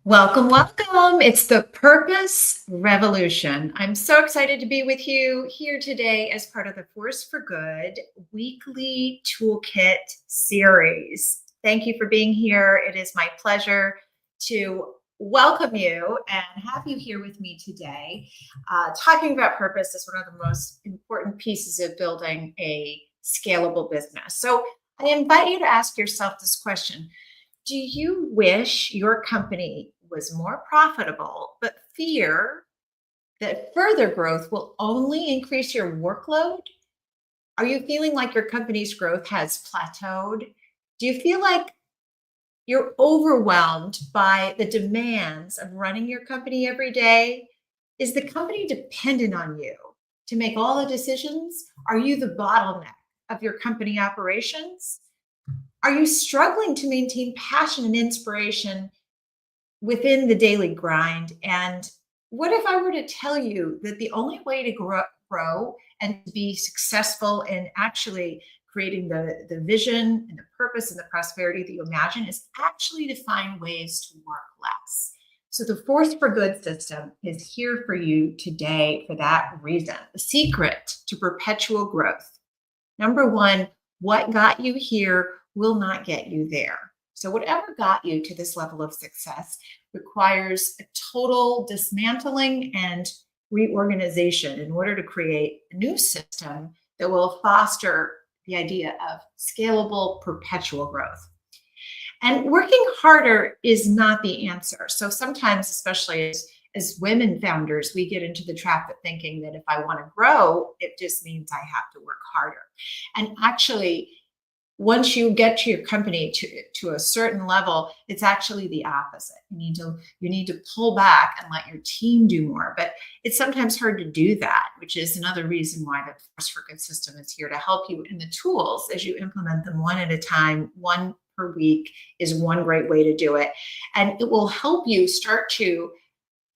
Welcome, welcome. It's the Purpose Revolution. I'm so excited to be with you here today as part of the Force for Good weekly toolkit series. Thank you for being here. It is my pleasure to welcome you and have you here with me today. Talking about purpose is one of the most important pieces of building a scalable business. So I invite you to ask yourself this question. Do you wish your company was more profitable, but fear that further growth will only increase your workload? Are you feeling like your company's growth has plateaued? Do you feel like you're overwhelmed by the demands of running your company every day? Is the company dependent on you to make all the decisions? Are you the bottleneck of your company operations? Are you struggling to maintain passion and inspiration within the daily grind? And what if I were to tell you that the only way to grow and to be successful in actually creating the vision and the purpose and the prosperity that you imagine is actually to find ways to work less? So the Force for Good system is here for you today for that reason. The secret to perpetual growth. Number one, what got you here will not get you there. So, whatever got you to this level of success requires a total dismantling and reorganization in order to create a new system that will foster the idea of scalable, perpetual growth. And working harder is not the answer. So, sometimes, especially as women founders, we get into the trap of thinking that if I want to grow, it just means I have to work harder. And actually, once you get to your company to a certain level, it's actually the opposite. You need to pull back and let your team do more. But it's sometimes hard to do that, which is another reason why the Force for Good system is here to help you. And the tools, as you implement them one at a time, one per week, is one great way to do it. And it will help you start to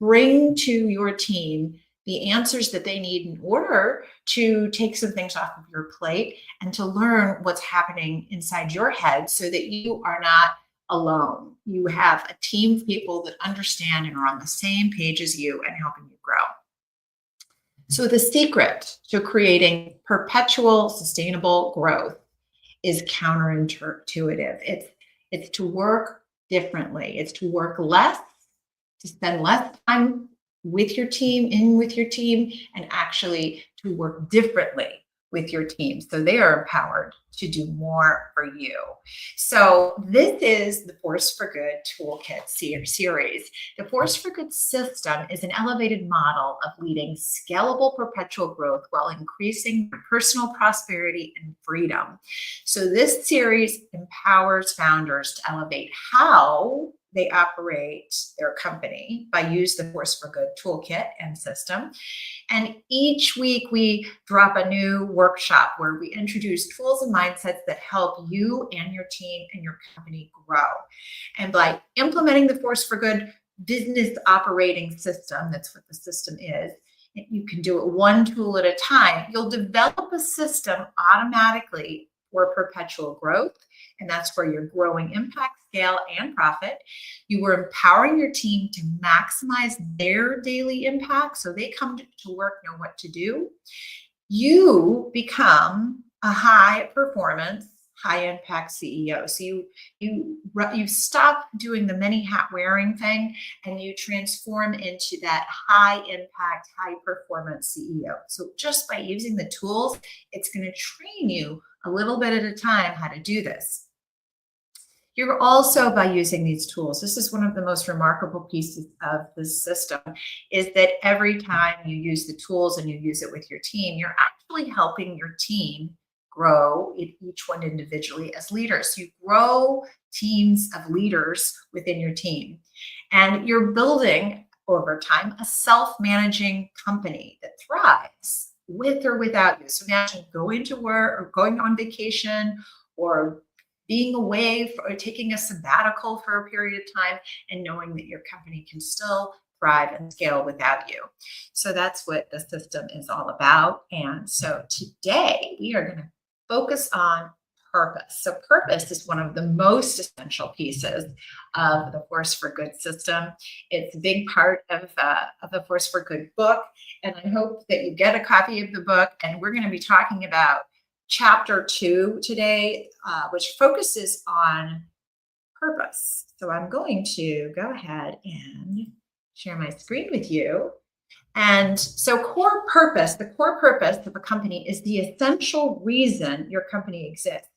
bring to your team the answers that they need in order to take some things off of your plate and to learn what's happening inside your head so that you are not alone. You have a team of people that understand and are on the same page as you and helping you grow. So the secret to creating perpetual sustainable growth is counterintuitive. It's to work differently. It's to work less, to spend less time with your team, and actually to work differently with your team so they are empowered to do more for you. So this is the Force for Good Toolkit series. The Force for Good system is an elevated model of leading scalable perpetual growth while increasing your personal prosperity and freedom. So this series empowers founders to elevate how they operate their company by use the Force for Good toolkit and system. And each week we drop a new workshop where we introduce tools and mindsets that help you and your team and your company grow. And by implementing the Force for Good business operating system, that's what the system is, you can do it one tool at a time. You'll develop a system automatically for perpetual growth. And that's where you're growing impact, scale, and profit. You are empowering your team to maximize their daily impact so they come to work, know what to do. You become a high performance, high impact CEO. So you stop doing the many hat wearing thing and you transform into that high impact, high performance CEO. So just by using the tools, it's going to train you a little bit at a time how to do this. You're also, by using these tools, this is one of the most remarkable pieces of this system, is that every time you use the tools and you use it with your team, you're actually helping your team grow, each one individually as leaders. You grow teams of leaders within your team, and you're building over time a self-managing company that thrives with or without you. So imagine going to work or going on vacation or being away or taking a sabbatical for a period of time and knowing that your company can still thrive and scale without you. So that's what the system is all about. And so today we are going to focus on purpose. So purpose is one of the most essential pieces of the Force for Good system. It's a big part of the Force for Good book. And I hope that you get a copy of the book. And we're going to be talking about chapter 2 today, which focuses on purpose. So I'm going to go ahead and share my screen with you. And so core purpose, the core purpose of a company is the essential reason your company exists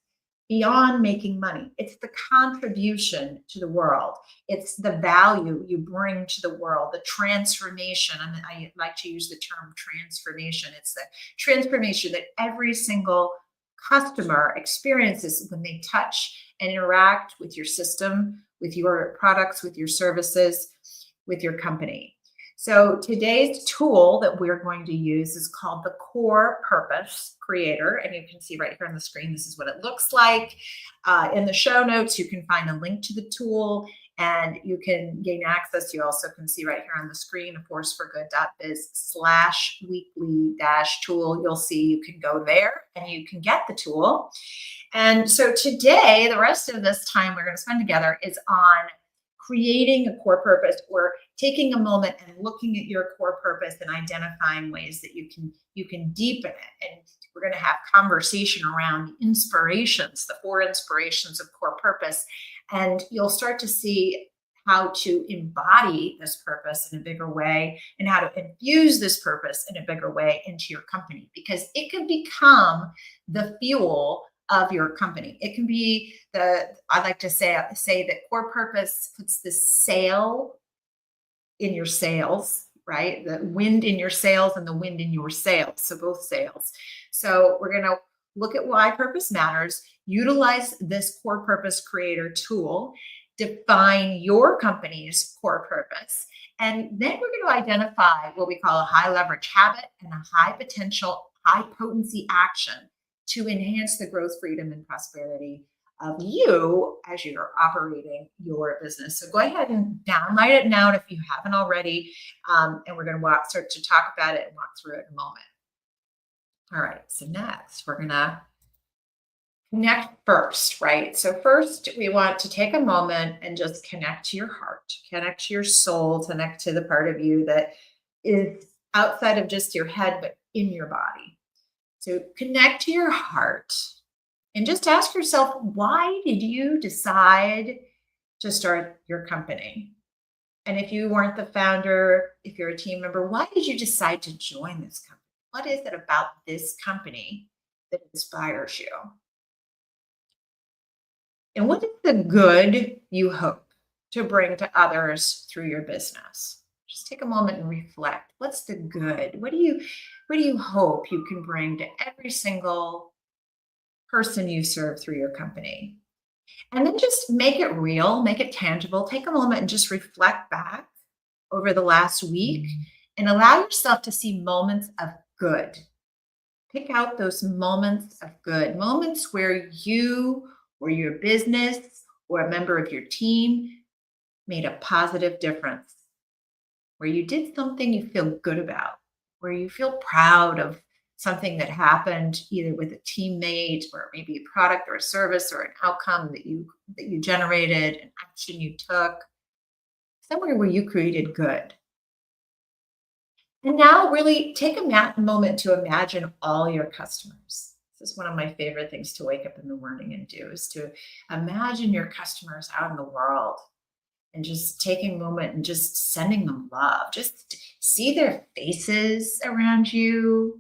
beyond making money. It's the contribution to the world. It's the value you bring to the world, the transformation. I like to use the term transformation. It's the transformation that every single customer experiences when they touch and interact with your system, with your products, with your services, with your company. So today's tool that we're going to use is called the Core Purpose Creator. And you can see right here on the screen, this is what it looks like. In the show notes, you can find a link to the tool and you can gain access. You also can see right here on the screen, forceforgood.biz/weekly-tool. You'll see you can go there and you can get the tool. And so today, the rest of this time we're going to spend together is on creating a core purpose, or taking a moment and looking at your core purpose and identifying ways that you can deepen it. And we're going to have conversation around the inspirations, the 4 inspirations of core purpose. And you'll start to see how to embody this purpose in a bigger way and how to infuse this purpose in a bigger way into your company, because it can become the fuel of your company. It can be I like to say that core purpose puts the sail in your sails, right? The wind in your sails and the wind in your sails. So both sails. So we're going to look at why purpose matters, utilize this core purpose creator tool, define your company's core purpose, and then we're going to identify what we call a high leverage habit and a high potential, high potency action to enhance the growth, freedom, and prosperity of you as you're operating your business. So go ahead and download it now if you haven't already. And we're going to start to talk about it and walk through it in a moment. All right. So next, we're going to connect first, right? So first, we want to take a moment and just connect to your heart, connect to your soul, connect to the part of you that is outside of just your head, but in your body. So connect to your heart and just ask yourself, why did you decide to start your company? And if you weren't the founder, if you're a team member, why did you decide to join this company? What is it about this company that inspires you? And what is the good you hope to bring to others through your business? Just take a moment and reflect. What's the good? What do you hope you can bring to every single person you serve through your company? And then just make it real, make it tangible. Take a moment and just reflect back over the last week and allow yourself to see moments of good. Pick out those moments of good, moments where you or your business or a member of your team made a positive difference, where you did something you feel good about, where you feel proud of something that happened either with a teammate or maybe a product or a service or an outcome that you generated, an action you took, somewhere where you created good. And now really take a moment to imagine all your customers. This is one of my favorite things to wake up in the morning and do, is to imagine your customers out in the world and just taking a moment and just sending them love. Just see their faces around you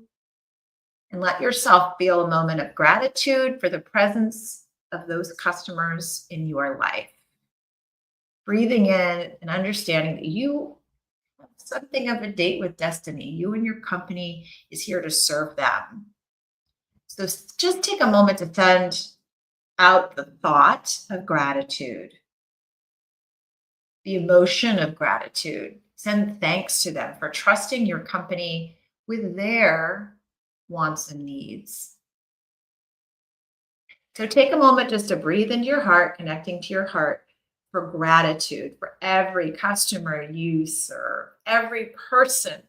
and let yourself feel a moment of gratitude for the presence of those customers in your life. Breathing in and understanding that you have something of a date with destiny. You and your company is here to serve them. So just take a moment to send out the thought of gratitude, the emotion of gratitude. Send thanks to them for trusting your company with their wants and needs. So take a moment just to breathe into your heart, connecting to your heart, for gratitude for every customer you serve, every person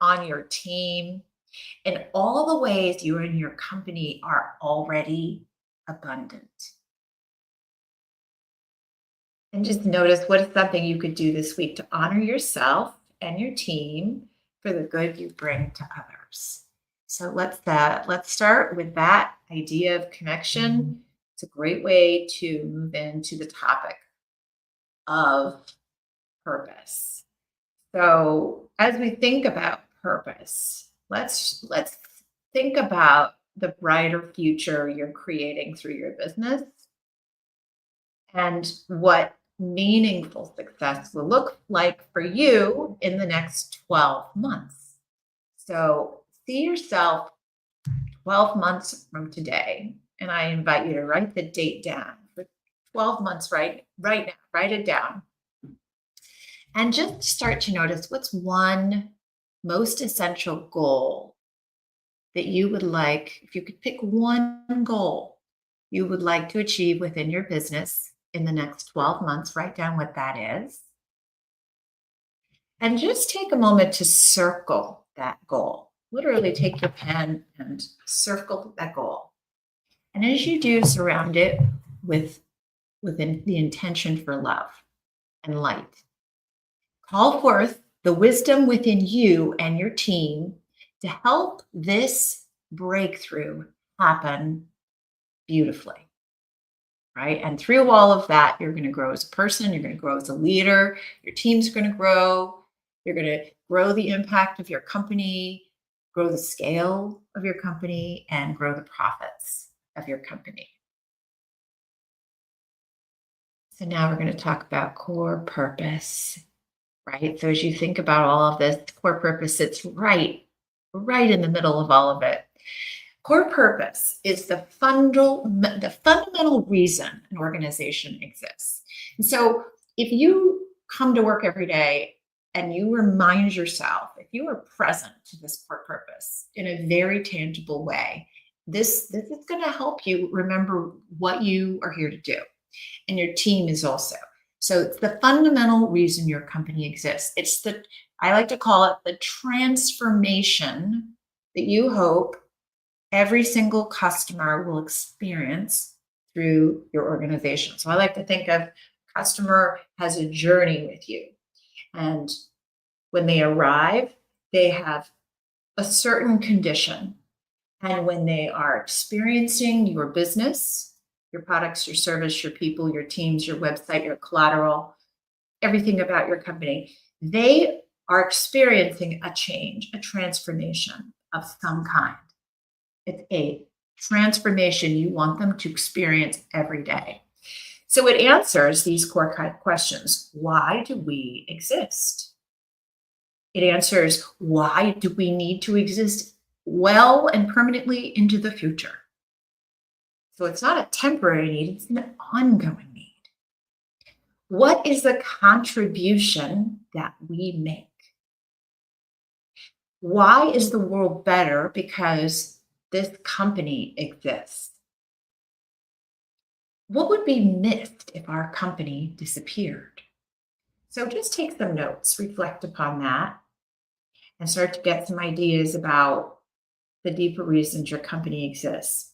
on your team, and all the ways you and your company are already abundant. And just notice what is something you could do this week to honor yourself and your team for the good you bring to others. So let's start with that idea of connection. It's a great way to move into the topic of purpose. So as we think about purpose, let's think about the brighter future you're creating through your business and what meaningful success will look like for you in the next 12 months. So see yourself 12 months from today, and I invite you to write the date down for 12 months right now. Write it down. And just start to notice what's one most essential goal that you would like, if you could pick one goal you would like to achieve within your business in the next 12 months, write down what that is. And just take a moment to circle that goal. Literally take your pen and circle that goal. And as you do, surround it within the intention for love and light. Call forth the wisdom within you and your team to help this breakthrough happen beautifully, right? And through all of that, you're going to grow as a person, you're going to grow as a leader, your team's going to grow, you're going to grow the impact of your company, grow the scale of your company, and grow the profits of your company. So now we're going to talk about core purpose, right? So as you think about all of this, core purpose sits right in the middle of all of it. Core purpose is the fundamental reason an organization exists. And so if you come to work every day and you remind yourself, if you are present to this core purpose in a very tangible way, this is going to help you remember what you are here to do. And your team is also. So it's the fundamental reason your company exists. I like to call it the transformation that you hope every single customer will experience through your organization. So I like to think of customer has a journey with you. And when they arrive, they have a certain condition. And when they are experiencing your business, your products, your service, your people, your teams, your website, your collateral, everything about your company, they are experiencing a change, a transformation of some kind. It's a transformation you want them to experience every day. So it answers these core questions. Why do we exist? It answers, why do we need to exist well and permanently into the future? So it's not a temporary need, it's an ongoing need. What is the contribution that we make? Why is the world better because this company exists? What would be missed if our company disappeared? So just take some notes, reflect upon that, and start to get some ideas about the deeper reasons your company exists.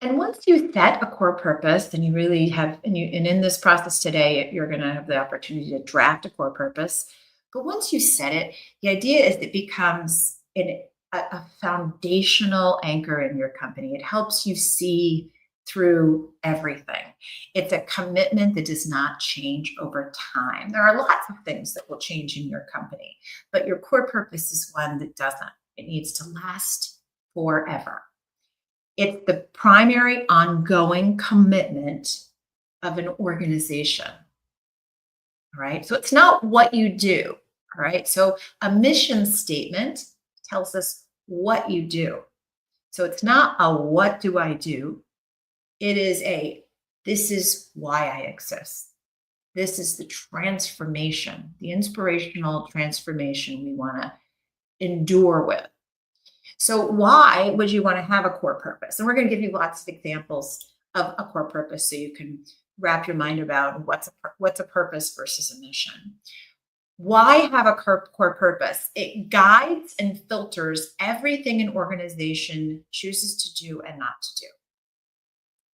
And once you set a core purpose and you really have, and in this process today, you're going to have the opportunity to draft a core purpose. But once you set it, the idea is it becomes a foundational anchor in your company. It helps you see through everything. It's a commitment that does not change over time. There are lots of things that will change in your company, but your core purpose is one that doesn't. It needs to last forever. It's the primary ongoing commitment of an organization. All right. So it's not what you do. All right. So a mission statement tells us what you do. So it's not a what do I do? It is this is why I exist. This is the transformation, the inspirational transformation we want to endure with. So why would you want to have a core purpose? And we're going to give you lots of examples of a core purpose so you can wrap your mind about what's a purpose versus a mission. Why have a core purpose? It guides and filters everything an organization chooses to do and not to do.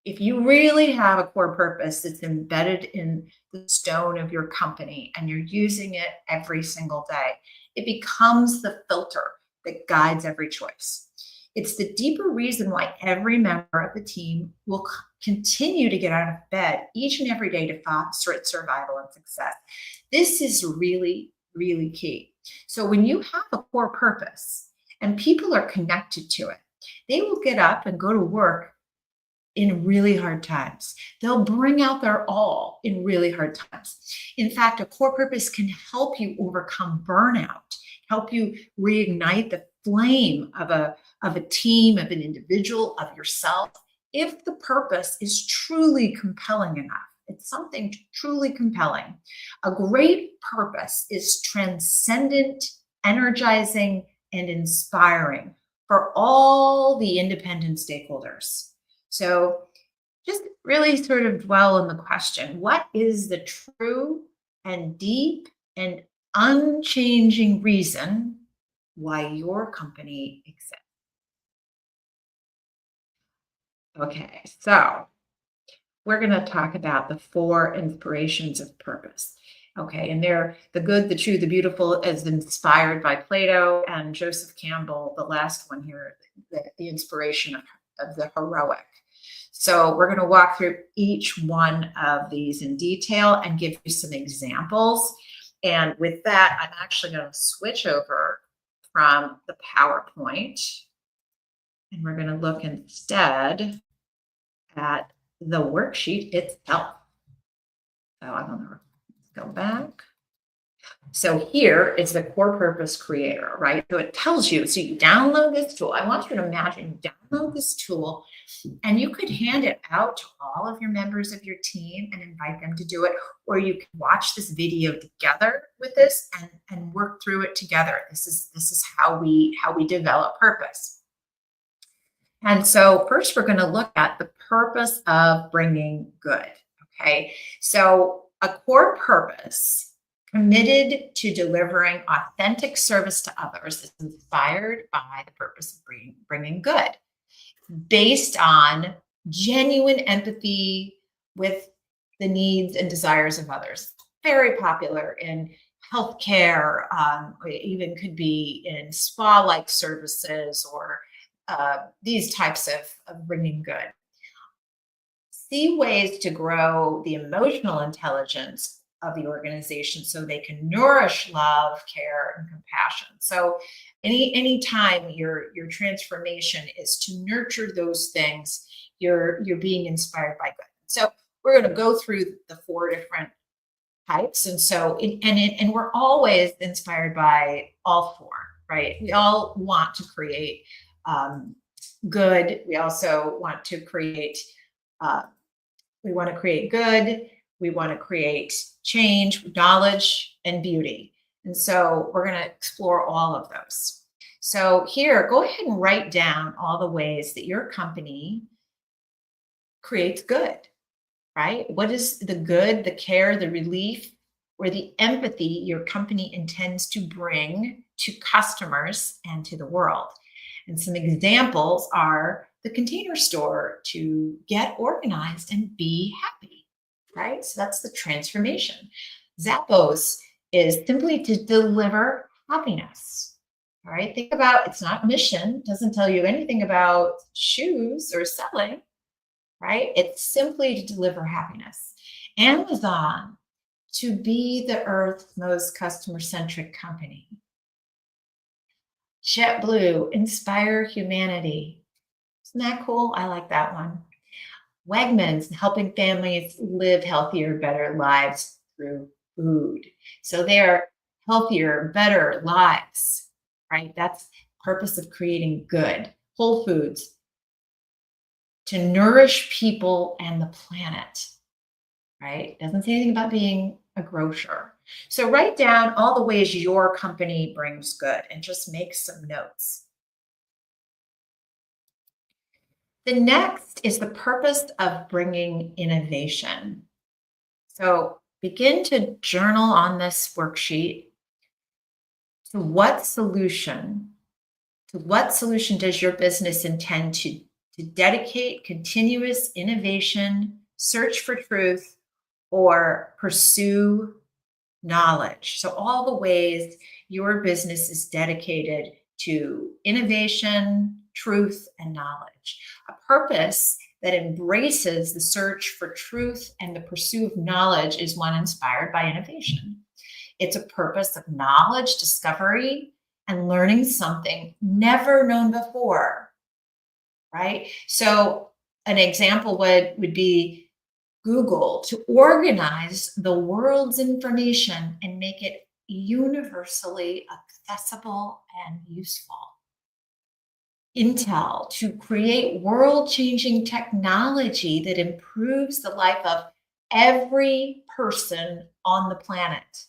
If you really have a core purpose that's embedded in the stone of your company and you're using it every single day, it becomes the filter that guides every choice. It's the deeper reason why every member of the team will continue to get out of bed each and every day to foster its survival and success. This is really, really key. So when you have a core purpose and people are connected to it, they will get up and go to work in really hard times. They'll bring out their all in really hard times. In fact, a core purpose can help you overcome burnout, help you reignite the flame of a team, of an individual, of yourself, if the purpose is truly compelling enough. It's something truly compelling. A great purpose is transcendent, energizing, and inspiring for all the independent stakeholders. So just really sort of dwell on the question, what is the true and deep and unchanging reason why your company exists? Okay, so we're going to talk about the 4 inspirations of purpose. Okay, and they're the good, the true, the beautiful, as inspired by Plato, and Joseph Campbell, the last one here, the inspiration of the heroic. So we're going to walk through each one of these in detail and give you some examples. And with that, I'm actually going to switch over from the PowerPoint, and we're going to look instead at the worksheet itself. So I'm going to go back. So here is the core purpose creator, right? So it tells you, so you download this tool. I want you to imagine you download this tool and you could hand it out to all of your members of your team and invite them to do it, or you can watch this video together with this and work through it together. This is how we develop purpose. And so first we're going to look at the purpose of bringing good. Okay, so a core purpose committed to delivering authentic service to others is inspired by the purpose of bringing good, based on genuine empathy with the needs and desires of others. Very popular in healthcare, it even could be in spa-like services or these types of bringing good. See ways to grow the emotional intelligence of the organization so they can nourish love, care, and compassion. So any time your transformation is to nurture those things, you're being inspired by good. So we're going to go through the 4 different types, and so and we're always inspired by all 4, right? We all want to create good. We also want to create good. We want to create change, knowledge, and beauty. And so we're going to explore all of those. So here, go ahead and write down all the ways that your company creates good, right? What is the good, the care, the relief, or the empathy your company intends to bring to customers and to the world? And some examples are the Container Store to get organized and be happy, right? So that's the transformation. Zappos is simply to deliver happiness. All right, think about, it's not mission, doesn't tell you anything about shoes or selling, right? It's simply to deliver happiness. Amazon, to be the Earth's most customer-centric company. JetBlue, inspire humanity. Isn't that cool? I like that one. Wegmans, helping families live healthier, better lives through food. So they're healthier, better lives, right? That's purpose of creating good. Whole Foods, to nourish people and the planet, right? Doesn't say anything about being a grocer. So write down all the ways your company brings good and just make some notes. The next is the purpose of bringing innovation. So begin to journal on this worksheet. To what solution does your business intend to to dedicate continuous innovation, search for truth, or pursue knowledge. So, all the ways your business is dedicated to innovation, truth, and knowledge. A purpose that embraces the search for truth and the pursuit of knowledge is one inspired by innovation. It's a purpose of knowledge, discovery, and learning something never known before, right? So, an example would be Google to organize the world's information and make it universally accessible and useful. Intel to create world changing technology that improves the life of every person on the planet.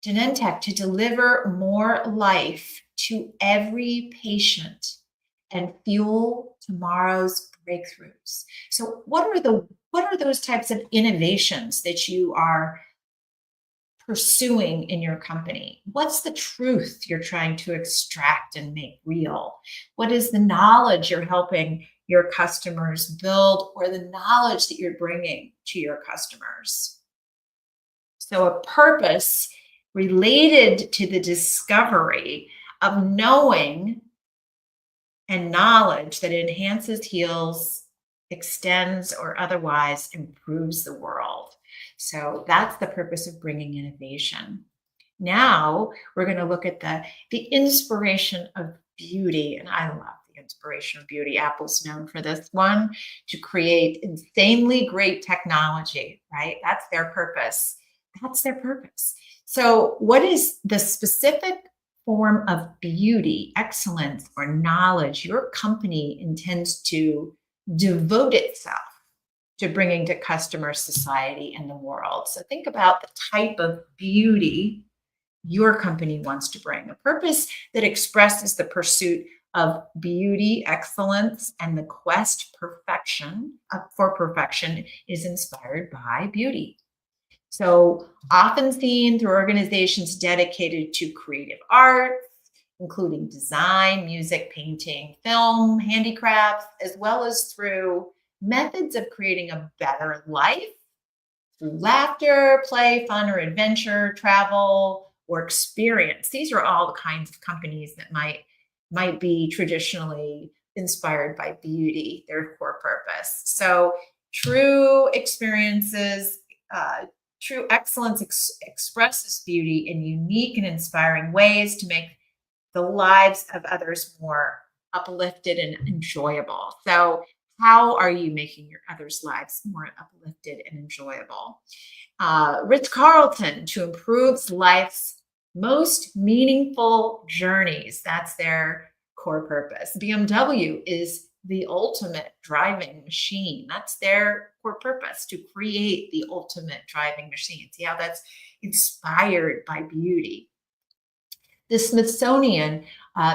Genentech to deliver more life to every patient and fuel tomorrow's breakthroughs. So what are those types of innovations that you are pursuing in your company? What's the truth you're trying to extract and make real? What is the knowledge you're helping your customers build, or the knowledge that you're bringing to your customers? So, a purpose related to the discovery of knowing and knowledge that enhances, heals, extends, or otherwise improves the world. So that's the purpose of bringing innovation. Now we're going to look at the inspiration of beauty. And I love the inspiration of beauty. Apple's known for this one, to create insanely great technology, right? That's their purpose. That's their purpose. So, what is the specific form of beauty, excellence, or knowledge your company intends to devote itself to bringing to customers, society, and the world? So think about the type of beauty your company wants to bring. A purpose that expresses the pursuit of beauty, excellence, and the quest for perfection is inspired by beauty. So, often seen through organizations dedicated to creative arts, including design, music, painting, film, handicrafts, as well as through methods of creating a better life through laughter, play, fun, or adventure, travel, or experience. These are all the kinds of companies that might be traditionally inspired by beauty, their core purpose. So, true experiences, true excellence expresses beauty in unique and inspiring ways to make the lives of others more uplifted and enjoyable. So, how are you making your others' lives more uplifted and enjoyable? Ritz Carlton to improve life's most meaningful journeys. That's their core purpose. BMW is the ultimate driving machine. That's their core purpose, to create the ultimate driving machine. See how that's inspired by beauty. The Smithsonian,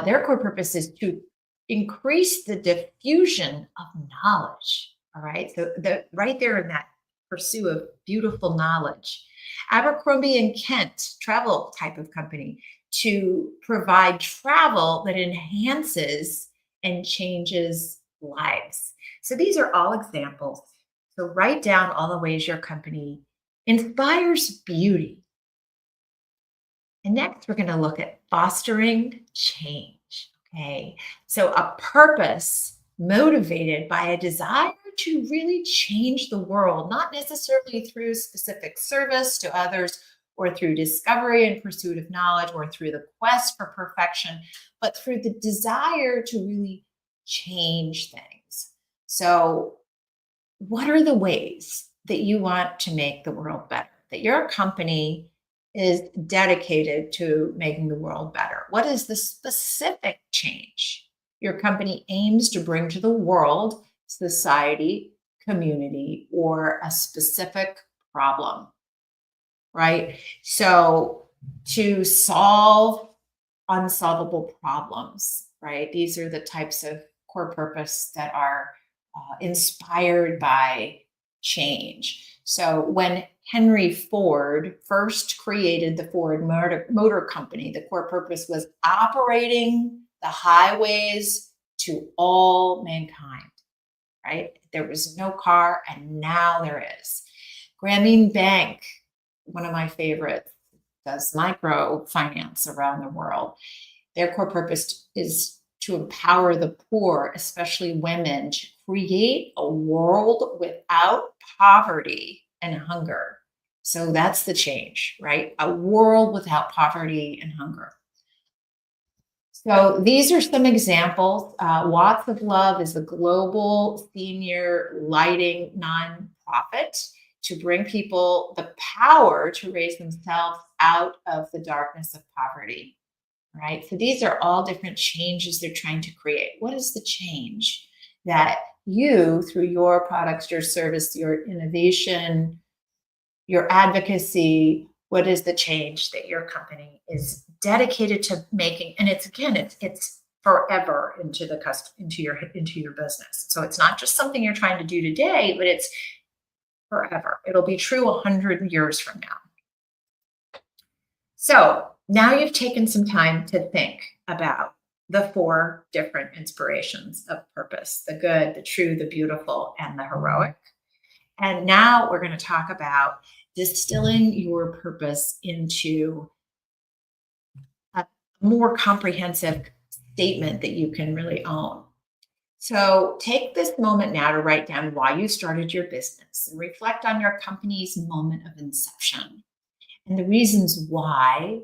their core purpose is to increase the diffusion of knowledge. All right. So right there in that pursuit of beautiful knowledge. Abercrombie and Kent, travel type of company, to provide travel that enhances and changes lives. So these are all examples. So write down all the ways your company inspires beauty. And next, we're going to look at fostering change. Okay. So, a purpose motivated by a desire to really change the world, not necessarily through specific service to others or through discovery and pursuit of knowledge or through the quest for perfection, but through the desire to really change things. So, what are the ways that you want to make the world better, that your company is dedicated to making the world better? What is the specific change your company aims to bring to the world, society, community, or a specific problem, right? So, to solve unsolvable problems, right? These are the types of core purpose that are inspired by change. So when Henry Ford first created the Ford Motor Company, the core purpose was operating the highways to all mankind. right? There was no car, and now there is. Grameen Bank, one of my favorites, does microfinance around the world. Their core purpose is to empower the poor, especially women, to create a world without poverty and hunger. So that's the change, right? A world without poverty and hunger. So these are some examples. Watts of Love is a global senior lighting nonprofit to bring people the power to raise themselves out of the darkness of poverty, right? So these are all different changes they're trying to create. What is the change that you, through your products, your service, your innovation, your advocacy, what is the change that your company is dedicated to making? And it's again, it's forever into your business. So it's not just something you're trying to do today, but it's forever. It'll be true 100 years from now. So now you've taken some time to think about the 4 different inspirations of purpose: the good, the true, the beautiful, and the heroic. And now we're going to talk about distilling your purpose into a more comprehensive statement that you can really own. So take this moment now to write down why you started your business and reflect on your company's moment of inception and the reasons why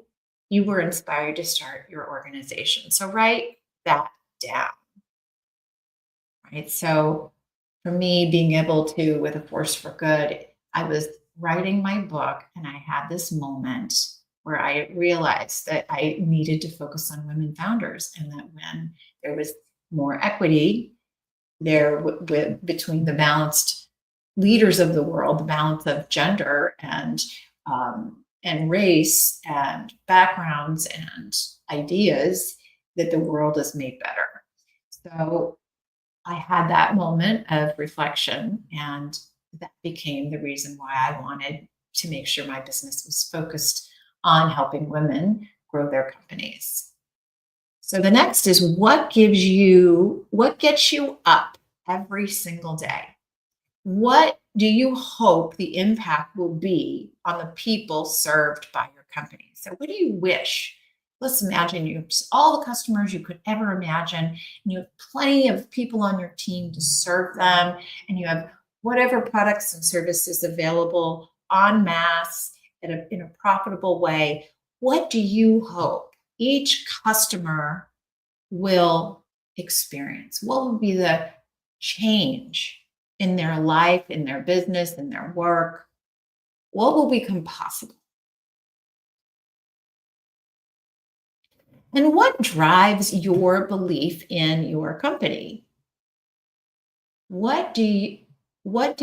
you were inspired to start your organization. So write that down, right? So for me, being able to, with a force for good, I was writing my book and I had this moment where I realized that I needed to focus on women founders, and that when there was more equity there between the balanced leaders of the world, the balance of gender and race and backgrounds and ideas, that the world is made better. So I had that moment of reflection, and that became the reason why I wanted to make sure my business was focused on helping women grow their companies. So the next is what gets you up every single day? What do you hope the impact will be on the people served by your company? So what do you wish? Let's imagine you have all the customers you could ever imagine, and you have plenty of people on your team to serve them, and you have whatever products and services available en masse in a profitable way. What do you hope each customer will experience? What will be the change in their life, in their business, in their work? What will become possible? And what drives your belief in your company? What do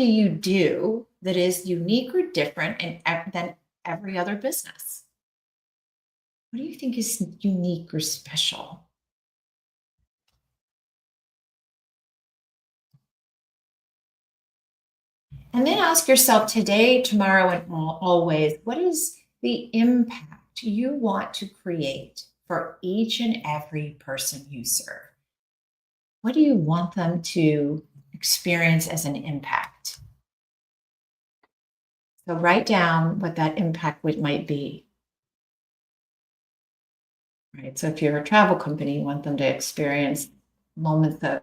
you do that is unique or different than every other business? What do you think is unique or special? And then ask yourself today, tomorrow, and always, what is the impact you want to create for each and every person you serve? What do you want them to experience as an impact? So write down what that impact might be. Right. So if you're a travel company, you want them to experience moments of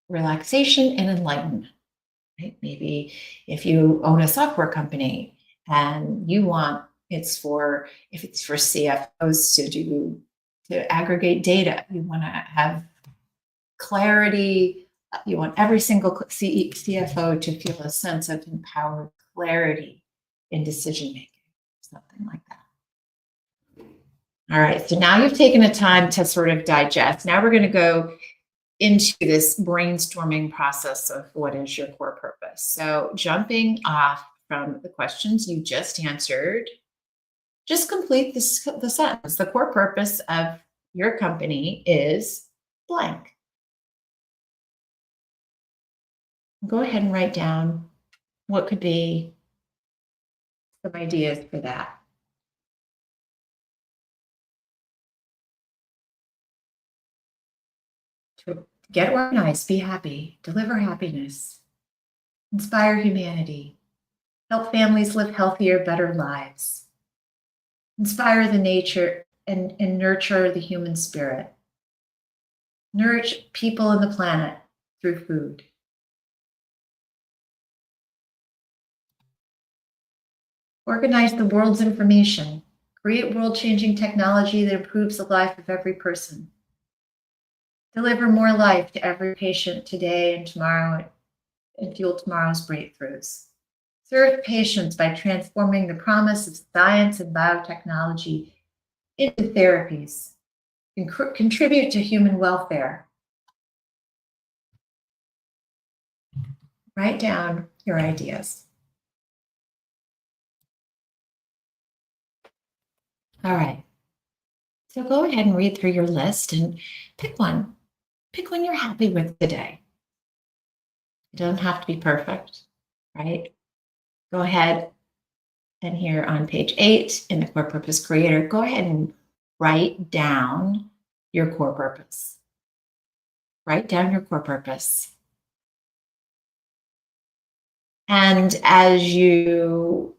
relaxation and enlightenment. Right? Maybe if you own a software company and you want if it's for CFOs to aggregate data, you want to have clarity. You want every single CFO to feel a sense of empowered clarity in decision making, something like that. All right, so now you've taken the time to sort of digest. Now we're going to go into this brainstorming process of what is your core purpose. So jumping off from the questions you just answered, just complete the sentence. The core purpose of your company is blank. Go ahead and write down what could be some ideas for that. To Get organized, be happy, deliver happiness, inspire humanity, help families live healthier, better lives, inspire the nature and nurture the human spirit, nourish people and the planet through food. Organize the world's information, create world-changing technology that improves the life of every person. Deliver more life to every patient today and tomorrow and fuel tomorrow's breakthroughs. Serve patients by transforming the promise of science and biotechnology into therapies. Contribute to human welfare. Write down your ideas. All right. So go ahead and read through your list and pick one. Pick one you're happy with today. It doesn't have to be perfect, right? Go ahead and here on page 8 in the Core Purpose Creator, go ahead and write down your core purpose. Write down your core purpose. And as you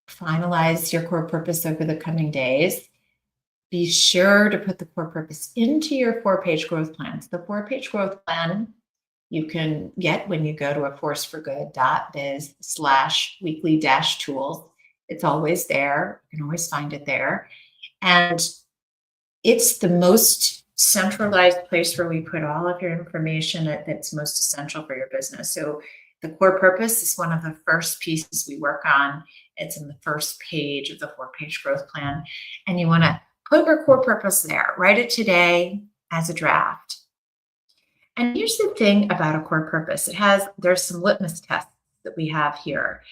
finalize your core purpose over the coming days, be sure to put the core purpose into your 4-page growth plans. The 4-page growth plan you can get when you go to a forceforgood.biz/weekly-tools. It's always there. You can always find it there. And it's the most centralized place where we put all of your information that's most essential for your business. So the core purpose is one of the first pieces we work on. It's in the first page of the 4-page growth plan. And you want to put your core purpose there. Write it today as a draft. And here's the thing about a core purpose. There's some litmus tests that we have here.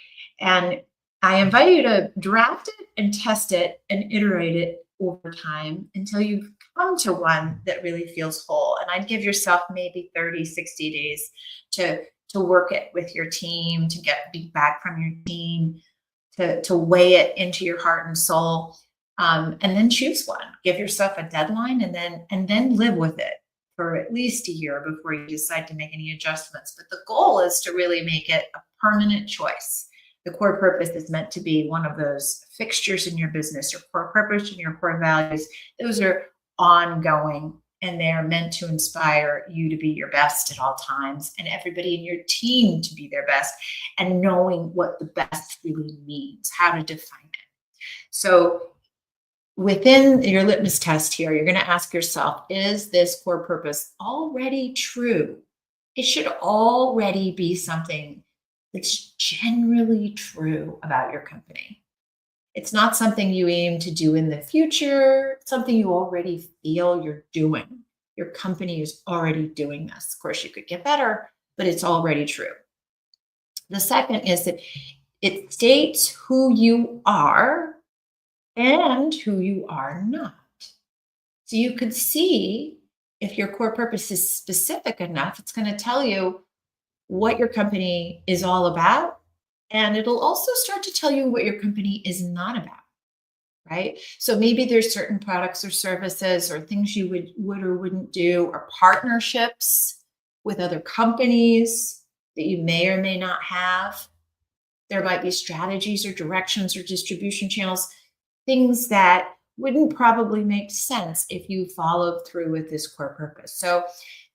And I invite you to draft it and test it and iterate it over time until you come to one that really feels whole. And I'd give yourself maybe 30, 60 days to work it with your team, to get feedback from your team, to weigh it into your heart and soul, and then choose one. Give yourself a deadline and then live with it for at least a year before you decide to make any adjustments. But the goal is to really make it a permanent choice. The core purpose is meant to be one of those fixtures in your business. Your core purpose and your core values, those are ongoing, and they are meant to inspire you to be your best at all times and everybody in your team to be their best, and knowing what the best really means, how to define it. So within your litmus test here, you're going to ask yourself, is this core purpose already true? It should already be something that's generally true about your company. It's not something you aim to do in the future, it's something you already feel you're doing. Your company is already doing this. Of course, you could get better, but it's already true. The second is that it states who you are and who you are not. So you could see if your core purpose is specific enough, it's going to tell you what your company is all about. And it'll also start to tell you what your company is not about, right? So maybe there's certain products or services or things you would or wouldn't do, or partnerships with other companies that you may or may not have. There might be strategies or directions or distribution channels, things that wouldn't probably make sense if you followed through with this core purpose. So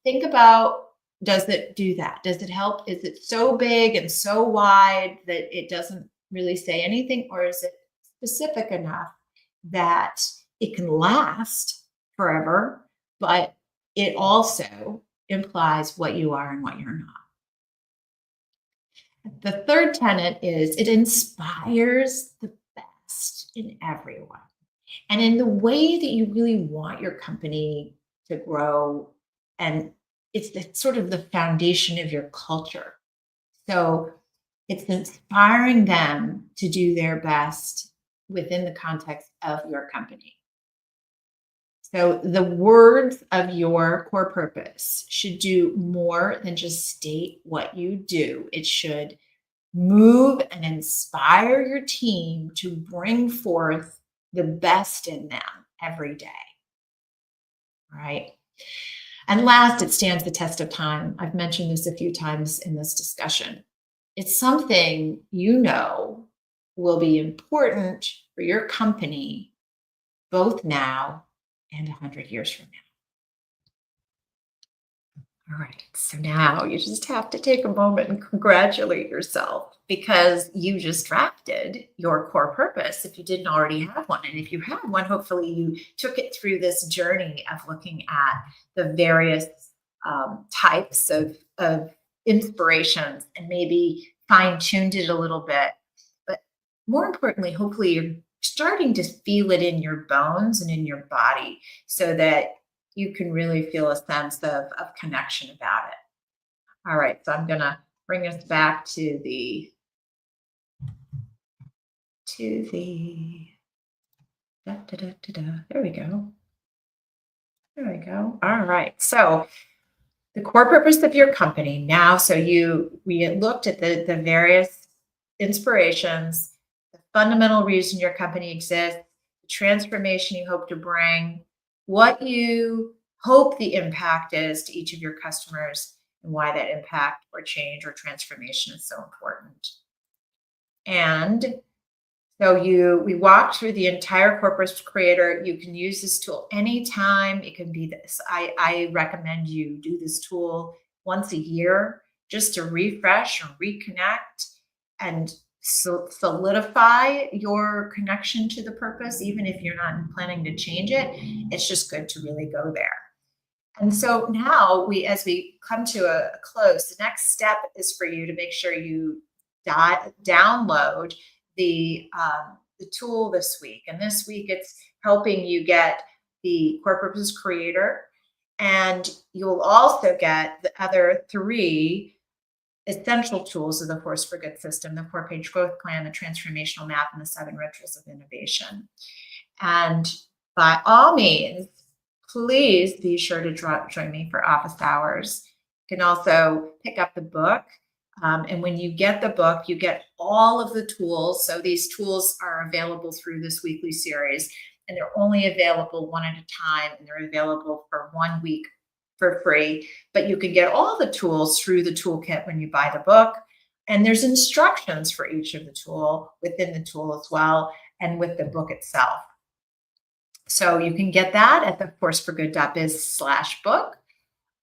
think about, does it do that? Does it help? Is it so big and so wide that it doesn't really say anything? Or is it specific enough that it can last forever, but it also implies what you are and what you're not? The third tenet is it inspires the best in everyone and in the way that you really want your company to grow. And it's sort of the foundation of your culture. So it's inspiring them to do their best within the context of your company. So the words of your core purpose should do more than just state what you do. It should move and inspire your team to bring forth the best in them every day. All right. And last, it stands the test of time. I've mentioned this a few times in this discussion. It's something you know will be important for your company both now and 100 years from now. All right. So now you just have to take a moment and congratulate yourself because you just drafted your core purpose if you didn't already have one. And if you have one, hopefully you took it through this journey of looking at the various types of inspirations and maybe fine tuned it a little bit. But more importantly, hopefully you're starting to feel it in your bones and in your body so that you can really feel a sense of connection about it. All right, so I'm gonna bring us back to the there we go. There we go. All right. So the core purpose of your company now. So we had looked at the various inspirations, the fundamental reason your company exists, the transformation you hope to bring, what you hope the impact is to each of your customers, and why that impact or change or transformation is so important. And so we walked through the entire corpus creator. You can use this tool anytime. It can be this. I recommend you do this tool once a year just to refresh and reconnect and solidify your connection to the purpose, even if you're not planning to change it. It's just good to really go there. And so now as we come to a close, the next step is for you to make sure you download the tool this week. And this week it's helping you get the core purpose creator, and you'll also get the other three essential tools of the Force for Good system: the 4-page growth plan, the transformational map, and the 7 rituals of innovation. And by all means, please be sure to join me for office hours. You can also pick up the book. And when you get the book, you get all of the tools. So these tools are available through this weekly series, and they're only available one at a time, and they're available for 1 week for free. But you can get all the tools through the toolkit when you buy the book. And there's instructions for each of the tool within the tool as well, and with the book itself. So you can get that at the forceforgood.biz/book.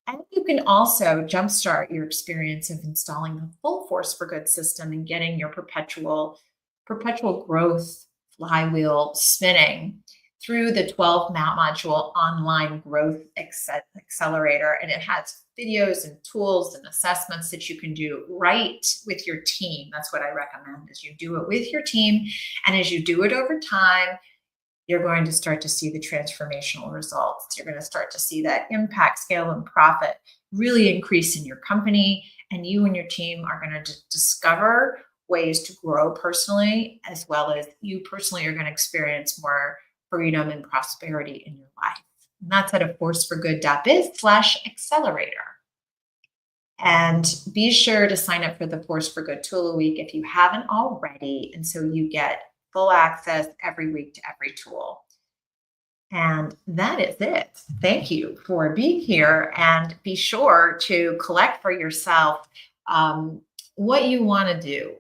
And you can also jumpstart your experience of installing the full Force for Good system and getting your perpetual growth flywheel spinning through the 12 module online growth accelerator. And it has videos and tools and assessments that you can do right with your team. That's what I recommend, is you do it with your team. And as you do it over time, you're going to start to see the transformational results. You're going to start to see that impact, scale, and profit really increase in your company. And you and your team are going to discover ways to grow personally, as well as you personally are going to experience more freedom and prosperity in your life. And that's at a forceforgood.biz/accelerator. And be sure to sign up for the Force for Good tool a week if you haven't already. And so you get full access every week to every tool. And that is it. Thank you for being here, and be sure to collect for yourself what you want to do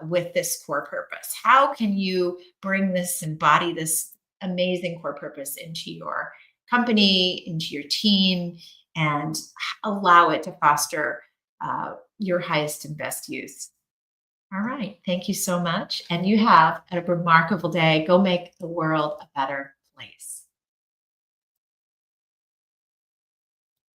with this core purpose. How can you embody this amazing core purpose into your company, into your team, and allow it to foster your highest and best use? All right. Thank you so much. And you have a remarkable day. Go make the world a better place.